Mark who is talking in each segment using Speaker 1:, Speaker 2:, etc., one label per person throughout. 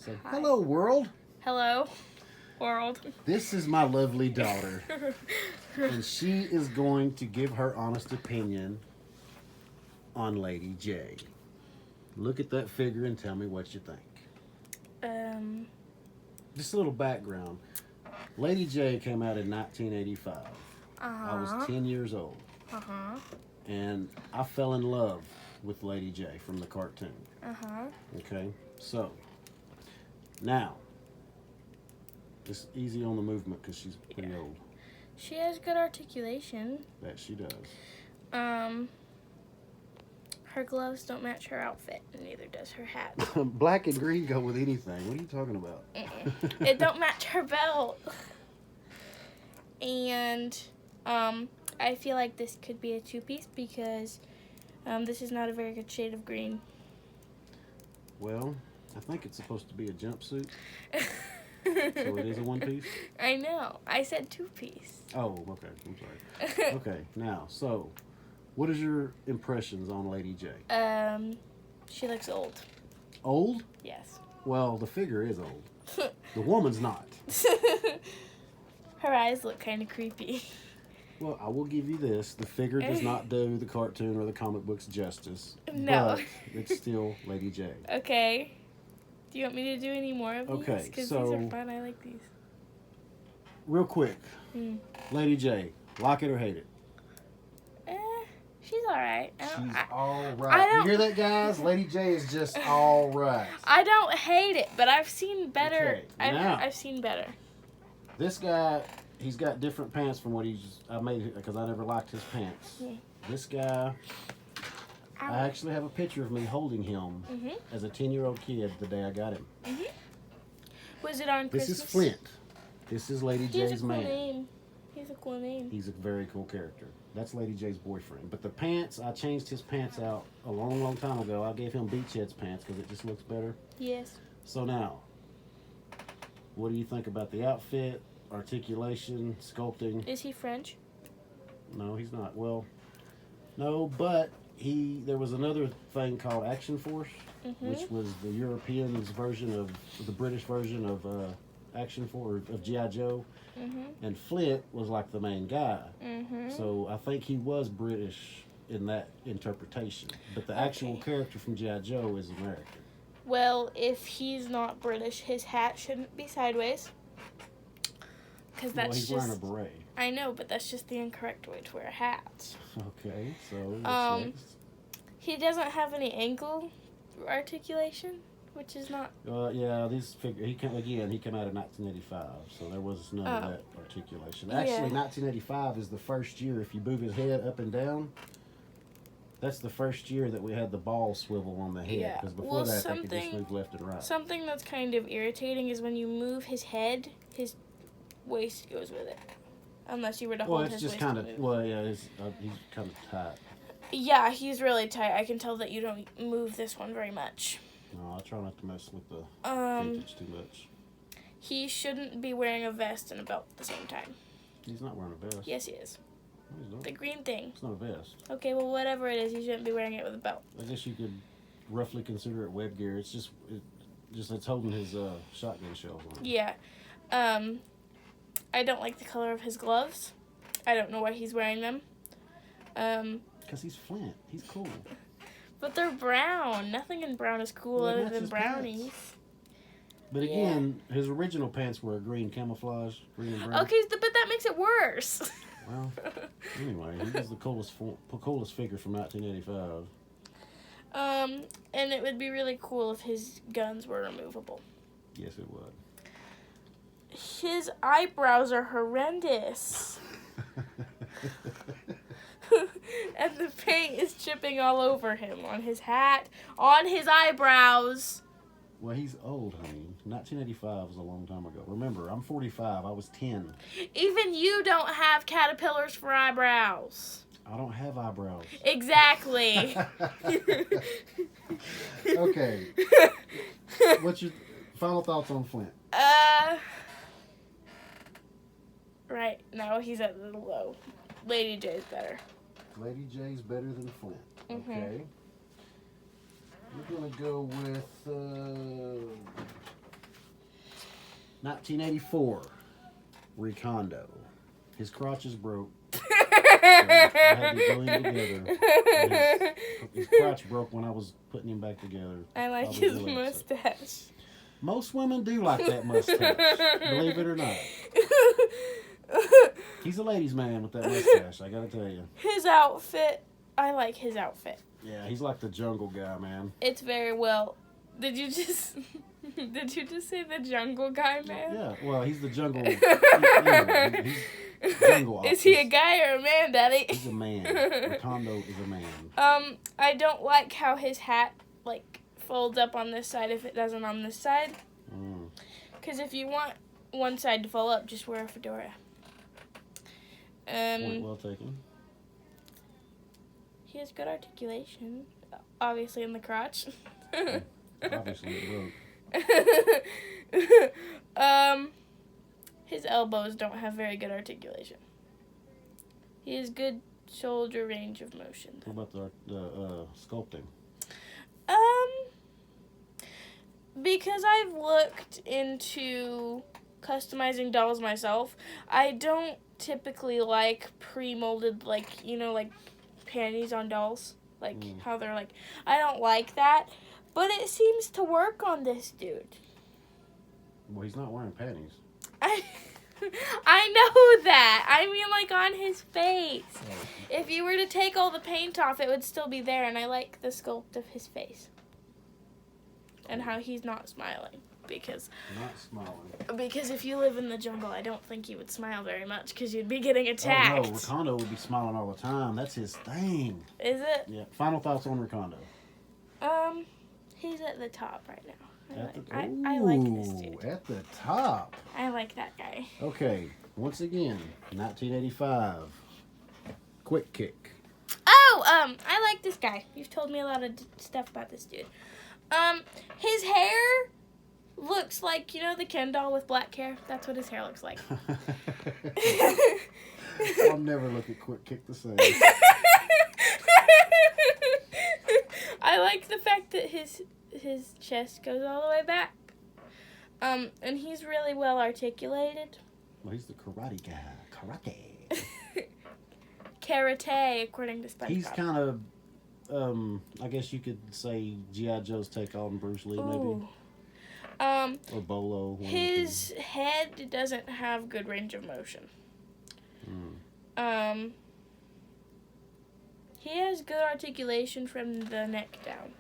Speaker 1: Say,
Speaker 2: Hi.
Speaker 1: hello, world.
Speaker 2: Hello, world.
Speaker 1: This is my lovely daughter, and she is going to give her honest opinion on Lady J. Look at that figure and tell me what you think.
Speaker 2: Um,
Speaker 1: Just a little background. Lady J came out in 1985. I was 10 years old,
Speaker 2: Uh-huh.
Speaker 1: and I fell in love with Lady J from the cartoon.
Speaker 2: Uh-huh.
Speaker 1: Okay, so now, just easy on the movement because she's pretty old.
Speaker 2: She has good articulation.
Speaker 1: That she does.
Speaker 2: Her gloves don't match her outfit, and neither does her hat.
Speaker 1: Black and green go with anything. What are you talking about?
Speaker 2: It don't match her belt. And, I feel like this could be a two-piece because, this is not a very good shade of green.
Speaker 1: Well, I think it's supposed to be a jumpsuit, so it is a one piece.
Speaker 2: I know. I said two-piece.
Speaker 1: Oh, okay. I'm sorry. Okay, now, so what is your impressions on Lady J?
Speaker 2: She looks old.
Speaker 1: Old?
Speaker 2: Yes.
Speaker 1: Well, the figure is old. The woman's not.
Speaker 2: Her eyes look kind of creepy.
Speaker 1: Well, I will give you this. The figure does not do the cartoon or the comic books justice.
Speaker 2: No.
Speaker 1: But it's still Lady J.
Speaker 2: Okay. Do you want me to do any more of these?
Speaker 1: Okay,
Speaker 2: Because
Speaker 1: so-
Speaker 2: these are fun. I like these.
Speaker 1: Real quick. Lady J, like it or hate it?
Speaker 2: She's alright.
Speaker 1: She's
Speaker 2: I
Speaker 1: all right. You hear that, guys? Lady J is just all right.
Speaker 2: I don't hate it, but I've seen better.
Speaker 1: Okay, now-
Speaker 2: I've seen better.
Speaker 1: This guy, he's got different pants from what I made it because I never liked his pants.
Speaker 2: Yeah.
Speaker 1: This guy, I actually have a picture of me holding him as a 10-year-old kid the day I got him.
Speaker 2: Was it on
Speaker 1: This
Speaker 2: Christmas?
Speaker 1: is Flint. This is Lady
Speaker 2: He has a
Speaker 1: J's
Speaker 2: cool
Speaker 1: man.
Speaker 2: name. He has a cool name.
Speaker 1: He's a very cool character. That's Lady J's boyfriend. But the pants, I changed his pants out a long, long time ago. I gave him Beachhead's pants because it just looks better.
Speaker 2: Yes.
Speaker 1: So now, what do you think about the outfit, articulation, sculpting?
Speaker 2: Is he French?
Speaker 1: No, he's not. Well, no, but there was another thing called Action Force, which was the Europeans' version of the British version of Action Force of G.I. Joe, and Flint was like the main guy. So I think he was British in that interpretation, but the actual character from G.I. Joe is American.
Speaker 2: Well, if he's not British, his hat shouldn't be sideways. Because
Speaker 1: Well,
Speaker 2: that's
Speaker 1: he's
Speaker 2: just.
Speaker 1: wearing a beret.
Speaker 2: I know, but that's just the incorrect way to wear a hat.
Speaker 1: Okay, so what's next?
Speaker 2: He doesn't have any ankle articulation, which is not.
Speaker 1: Yeah, these figure he came out in 1985, so there was none of that articulation. Actually, 1985 is the first year. If you move his head up and down, that's the first year that we had the ball swivel on the head.
Speaker 2: Yeah.
Speaker 1: Because before
Speaker 2: Well,
Speaker 1: that, they could just move left and right.
Speaker 2: Something that's kind of irritating is when you move his head, his waist goes with it. Unless you were to
Speaker 1: Well,
Speaker 2: hold
Speaker 1: it's
Speaker 2: his
Speaker 1: just
Speaker 2: waist
Speaker 1: kind
Speaker 2: to
Speaker 1: of
Speaker 2: move.
Speaker 1: he's kind of tight.
Speaker 2: Yeah, he's really tight. I can tell that you don't move this one very much.
Speaker 1: No, I try not to mess with the vintage too much.
Speaker 2: He shouldn't be wearing a vest and a belt at the same time.
Speaker 1: He's not wearing a vest.
Speaker 2: Yes, he is.
Speaker 1: No, he's not.
Speaker 2: The green thing.
Speaker 1: It's not a vest.
Speaker 2: Okay, well, whatever it is, he shouldn't be wearing it with a belt.
Speaker 1: I guess you could roughly consider it web gear. It's just it's holding his shotgun shells on it.
Speaker 2: Yeah. I don't like the color of his gloves. I don't know why he's wearing them.
Speaker 1: Because he's Flint. He's cool.
Speaker 2: But they're brown. Nothing in brown is cool
Speaker 1: Well,
Speaker 2: other
Speaker 1: that's
Speaker 2: than
Speaker 1: his
Speaker 2: brownies.
Speaker 1: pants. But again, his original pants were a green camouflage, green and brown.
Speaker 2: Okay, but that makes it worse.
Speaker 1: Well, anyway, he was the coolest figure from 1985.
Speaker 2: And it would be really cool if his guns were removable.
Speaker 1: Yes, it would.
Speaker 2: His eyebrows are horrendous. And the paint is chipping all over him, on his hat, on his eyebrows.
Speaker 1: Well, he's old, honey. 1985 was a long time ago. Remember, I'm 45. I was 10.
Speaker 2: Even you don't have caterpillars for eyebrows.
Speaker 1: I don't have eyebrows.
Speaker 2: Exactly.
Speaker 1: Okay. What's your final thoughts on Flint?
Speaker 2: Right, now he's at the low. Lady J's better.
Speaker 1: Lady J's better than Flint. Okay. We're going to go with 1984. Recondo. His crotch is broke. So I had to glue him together. His crotch broke when I was putting him back together.
Speaker 2: I like
Speaker 1: was
Speaker 2: his
Speaker 1: really upset.
Speaker 2: mustache.
Speaker 1: Most women do like that mustache, believe it or not. He's a ladies' man with that mustache, I gotta tell you.
Speaker 2: His outfit, I like his outfit.
Speaker 1: Yeah, he's like the jungle guy, man.
Speaker 2: It's very well. Did you just say the jungle guy, man?
Speaker 1: Yeah, well, he's the jungle. He's jungle.
Speaker 2: Is he a guy or a man, Daddy?
Speaker 1: He's a man. Recondo is a man.
Speaker 2: I don't like how his hat folds up on this side if it doesn't on this side. Because if you want one side to fall up, just wear a fedora.
Speaker 1: Point well taken.
Speaker 2: He has good articulation, obviously in the crotch.
Speaker 1: Obviously it broke.
Speaker 2: His elbows don't have very good articulation. He has good shoulder range of motion.
Speaker 1: What about the sculpting?
Speaker 2: Because I've looked into customizing dolls myself, I don't typically like pre-molded, panties on dolls. How they're I don't like that. But it seems to work on this dude.
Speaker 1: Well, he's not wearing panties.
Speaker 2: I know that. I mean, on his face.
Speaker 1: Oh.
Speaker 2: If you were to take all the paint off, it would still be there, and I like the sculpt of his face. And how he's not smiling. Because if you live in the jungle, I don't think you would smile very much, because you'd be getting attacked.
Speaker 1: Oh, no, Recondo would be smiling all the time. That's his thing.
Speaker 2: Is it?
Speaker 1: Yeah. Final thoughts on Recondo?
Speaker 2: He's at the top right now.
Speaker 1: I
Speaker 2: like this dude.
Speaker 1: At the top.
Speaker 2: I like that guy.
Speaker 1: Okay, once again, 1985. Quick Kick.
Speaker 2: Oh, I like this guy. You've told me a lot of stuff about this dude. His hair looks like, the Ken doll with black hair. That's what his hair looks like.
Speaker 1: I'll never look at Quick Kick the same.
Speaker 2: I like the fact that his chest goes all the way back. And he's really well articulated.
Speaker 1: Well, he's the karate guy. Karate.
Speaker 2: Karate, according to SpongeBob.
Speaker 1: He's kind of, I guess you could say G.I. Joe's take on Bruce Lee, maybe. Or Bolo.
Speaker 2: His head doesn't have good range of motion. He has good articulation from the neck down.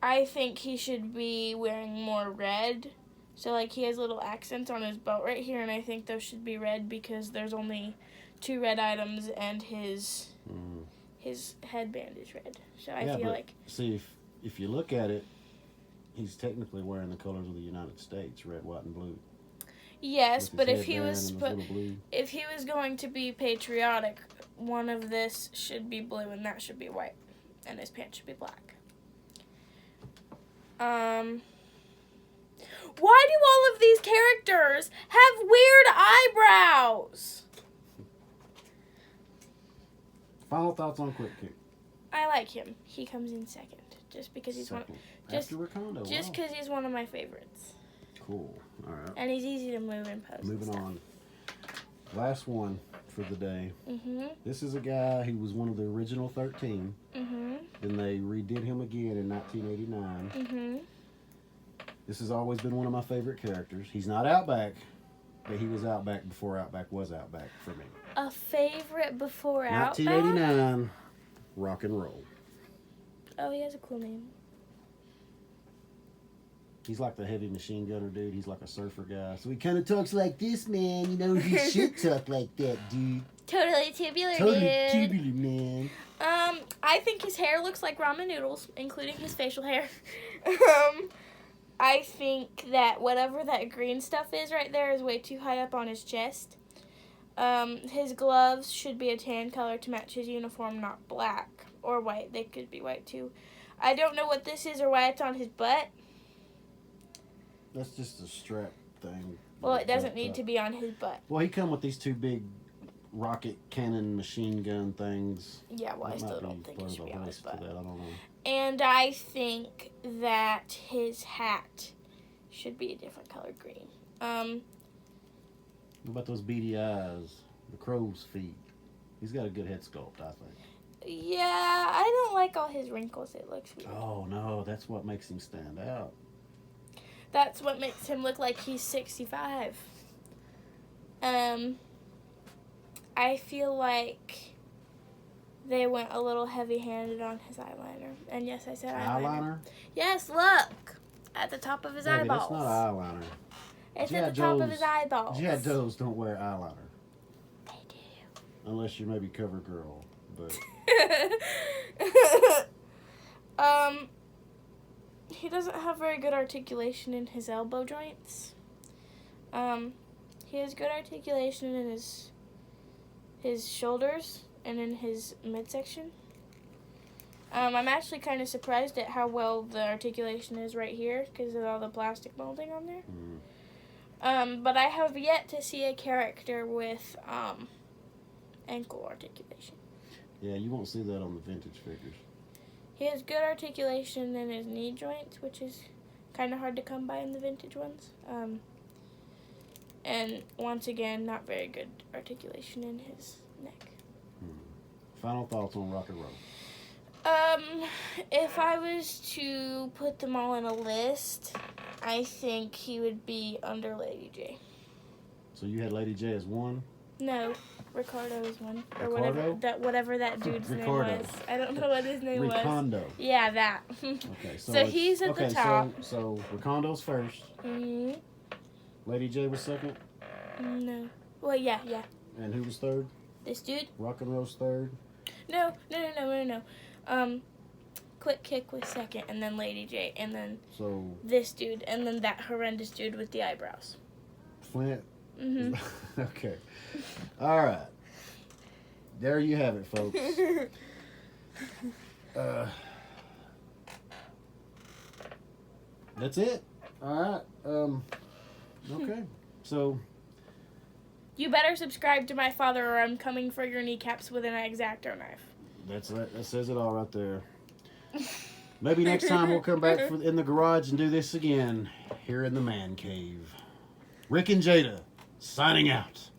Speaker 2: I think he should be wearing more red. So, he has little accents on his belt right here, and I think those should be red because there's only 2 red items, and his headband is red. So I feel like...
Speaker 1: See, if you look at it, he's technically wearing the colors of the United States, red, white, and blue.
Speaker 2: Yes, but if he
Speaker 1: was
Speaker 2: going to be patriotic, one of this should be blue and that should be white, and his pants should be black. Why do all of these characters have weird eyebrows?
Speaker 1: Final thoughts on Quick Kick.
Speaker 2: I like him. He comes in second, just because he's
Speaker 1: After Recondo.
Speaker 2: Just because he's one of my favorites.
Speaker 1: Cool. All right.
Speaker 2: And he's easy to move and pose.
Speaker 1: Moving on. Last one for the day.
Speaker 2: Mhm.
Speaker 1: This is a guy who was one of the original 13.
Speaker 2: Mhm.
Speaker 1: Then they redid him again in 1989.
Speaker 2: Mhm.
Speaker 1: This has always been one of my favorite characters. He's not Outback, but he was Outback before Outback was Outback for me.
Speaker 2: A favorite before Outback?
Speaker 1: 1989, Rock and Roll.
Speaker 2: Oh, he has a cool name.
Speaker 1: He's like the heavy machine gunner dude. He's like a surfer guy. So he kind of talks like this, man. You know, he should talk like that, dude.
Speaker 2: Totally tubular,
Speaker 1: Totally
Speaker 2: dude.
Speaker 1: tubular, man.
Speaker 2: I think his hair looks like ramen noodles, including his facial hair. I think that whatever that green stuff is right there is way too high up on his chest. His gloves should be a tan color to match his uniform, not black or white. They could be white too. I don't know what this is or why it's on his butt.
Speaker 1: That's just a strap thing.
Speaker 2: Well, it doesn't need to be on his butt.
Speaker 1: Well, he come with these 2 big rocket cannon machine gun things.
Speaker 2: Yeah, well, I
Speaker 1: That
Speaker 2: still
Speaker 1: might
Speaker 2: don't
Speaker 1: be
Speaker 2: think
Speaker 1: part
Speaker 2: it
Speaker 1: of
Speaker 2: should
Speaker 1: the
Speaker 2: be honest,
Speaker 1: hoist for
Speaker 2: but.
Speaker 1: that. I don't know.
Speaker 2: And I think that his hat should be a different color green.
Speaker 1: What about those beady eyes? The crow's feet. He's got a good head sculpt, I think.
Speaker 2: Yeah, I don't like all his wrinkles. It looks weird.
Speaker 1: Oh no, that's what makes him stand out.
Speaker 2: That's what makes him look like he's 65. I feel like they went a little heavy-handed on his eyeliner. And yes, I said eyeliner. Yes, look! At the top of his
Speaker 1: Baby,
Speaker 2: eyeballs.
Speaker 1: that's not eyeliner.
Speaker 2: It's
Speaker 1: G.I.
Speaker 2: at the top of his
Speaker 1: Joes-
Speaker 2: eyeballs.
Speaker 1: G.I. Joes don't wear eyeliner.
Speaker 2: They do.
Speaker 1: Unless you're maybe CoverGirl. But
Speaker 2: He doesn't have very good articulation in his elbow joints. He has good articulation in his shoulders and in his midsection. I'm actually kind of surprised at how well the articulation is right here because of all the plastic molding on there. But I have yet to see a character with ankle articulation.
Speaker 1: yeah, you won't see that on the vintage figures.
Speaker 2: He has good articulation in his knee joints, which is kind of hard to come by in the vintage ones. And once again, not very good articulation in his neck.
Speaker 1: Final thoughts on Rock and Roll.
Speaker 2: If I was to put them all in a list, I think he would be under Lady J.
Speaker 1: So you had Lady J as one.
Speaker 2: No, Ricardo is one. Or
Speaker 1: Ricardo?
Speaker 2: whatever that dude's name
Speaker 1: Ricardo.
Speaker 2: was. I don't know what his name was.
Speaker 1: Ricondo.
Speaker 2: Yeah, that.
Speaker 1: Okay,
Speaker 2: So
Speaker 1: it's-
Speaker 2: he's at the top.
Speaker 1: So Ricondo's first.
Speaker 2: Mhm.
Speaker 1: Lady J was second.
Speaker 2: No. Well, yeah.
Speaker 1: And who was third?
Speaker 2: This dude?
Speaker 1: Rock and Roll's third.
Speaker 2: No. Quick Kick was second, and then Lady J, and then
Speaker 1: So
Speaker 2: this dude, and then that horrendous dude with the eyebrows.
Speaker 1: Flint.
Speaker 2: Mhm.
Speaker 1: Okay. All right. There you have it, folks. That's it. All right. Okay. So
Speaker 2: You better subscribe to my father, or I'm coming for your kneecaps with an X-Acto knife.
Speaker 1: that's it. That says it all right there. Maybe next time we'll come back in the garage and do this again here in the man cave. Rick and Jada signing out.